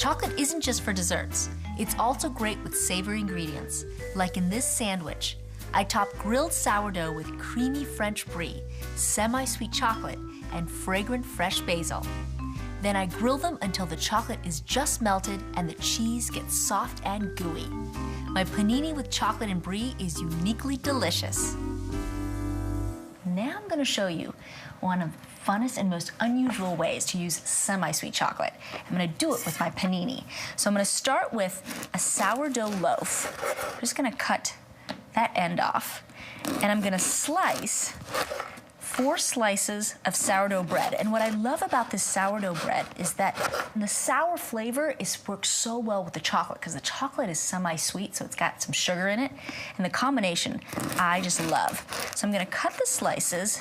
Chocolate isn't just for desserts. It's also great with savory ingredients, like in this sandwich. I top grilled sourdough with creamy French brie, semi-sweet chocolate, and fragrant fresh basil. Then I grill them until the chocolate is just melted and the cheese gets soft and gooey. My panini with chocolate and brie is uniquely delicious. Now I'm gonna show you one of the funnest and most unusual ways to use semi-sweet chocolate. I'm gonna do it with my panini. So I'm gonna start with a sourdough loaf. I'm just gonna cut that end off, and I'm gonna slice 4 slices of sourdough bread. And what I love about this sourdough bread is that the sour flavor works so well with the chocolate, because the chocolate is semi-sweet, so it's got some sugar in it. And the combination, I just love. So I'm gonna cut the slices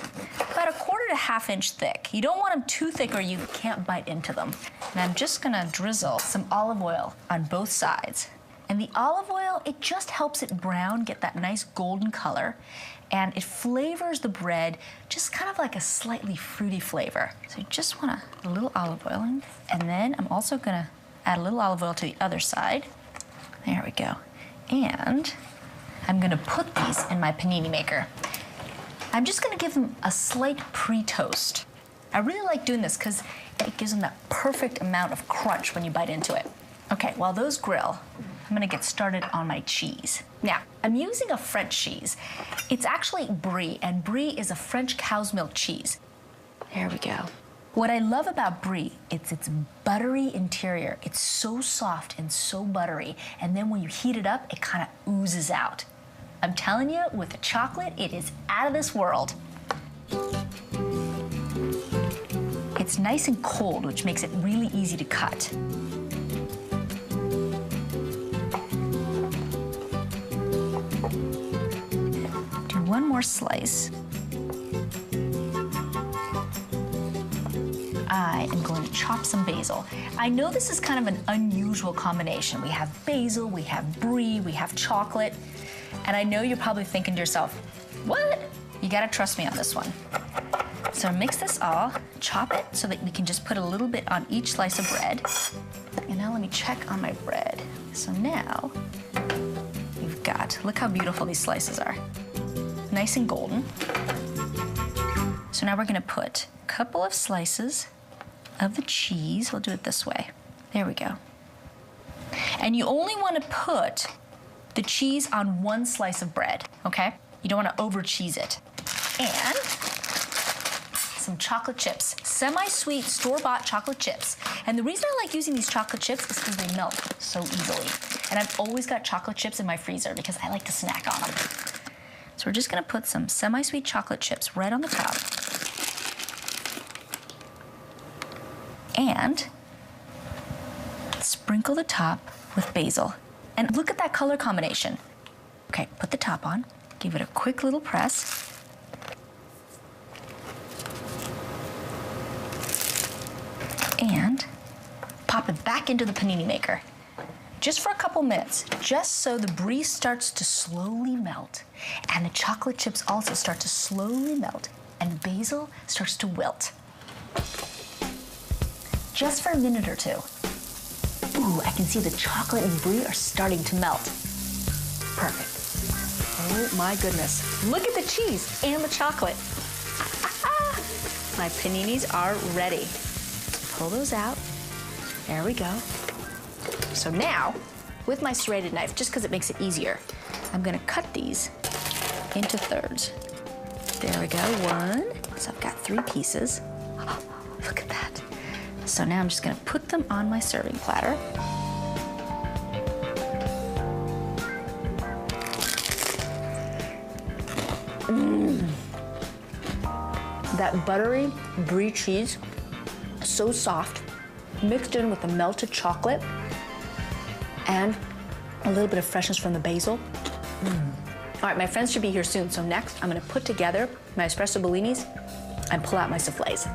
about 1/4 to 1/2 inch thick. You don't want them too thick or you can't bite into them. And I'm just gonna drizzle some olive oil on both sides. And the olive oil, it just helps it brown, get that nice golden color. And it flavors the bread just kind of like a slightly fruity flavor. So you just want a little olive oil in. And then I'm also gonna add a little olive oil to the other side. There we go. And I'm gonna put these in my panini maker. I'm just gonna give them a slight pre-toast. I really like doing this because it gives them that perfect amount of crunch when you bite into it. Okay, while those grill, I'm gonna get started on my cheese. Now, I'm using a French cheese. It's actually brie, and brie is a French cow's milk cheese. There we go. What I love about brie, it's its buttery interior. It's so soft and so buttery, and then when you heat it up, it kind of oozes out. I'm telling you, with the chocolate, it is out of this world. It's nice and cold, which makes it really easy to cut. One more slice. I am going to chop some basil. I know this is kind of an unusual combination. We have basil, we have brie, we have chocolate, and I know you're probably thinking to yourself, what? You gotta trust me on this one. So mix this all, chop it so that we can just put a little bit on each slice of bread. And now let me check on my bread. So now, we've got, look how beautiful these slices are. Nice and golden. So now we're gonna put a couple of slices of the cheese. We'll do it this way. There we go. And you only wanna put the cheese on one slice of bread, okay? You don't wanna over cheese it. And some chocolate chips, semi-sweet store-bought chocolate chips. And the reason I like using these chocolate chips is because they melt so easily. And I've always got chocolate chips in my freezer because I like to snack on them. So we're just gonna put some semi-sweet chocolate chips right on the top. And sprinkle the top with basil. And look at that color combination. Okay, put the top on, give it a quick little press. And pop it back into the panini maker. Just for a couple minutes, just so the brie starts to slowly melt, and the chocolate chips also start to slowly melt, and the basil starts to wilt. Just for a minute or two. Ooh, I can see the chocolate and brie are starting to melt. Perfect. Oh my goodness. Look at the cheese and the chocolate. My paninis are ready. Pull those out. There we go. So now, with my serrated knife, just because it makes it easier, I'm gonna cut these into thirds. There we go, 1. So I've got 3 pieces. Oh, look at that. So now I'm just gonna put them on my serving platter. That buttery brie cheese, so soft, mixed in with the melted chocolate and a little bit of freshness from the basil. All right, my friends should be here soon. So next, I'm gonna put together my espresso bellinis and pull out my soufflés.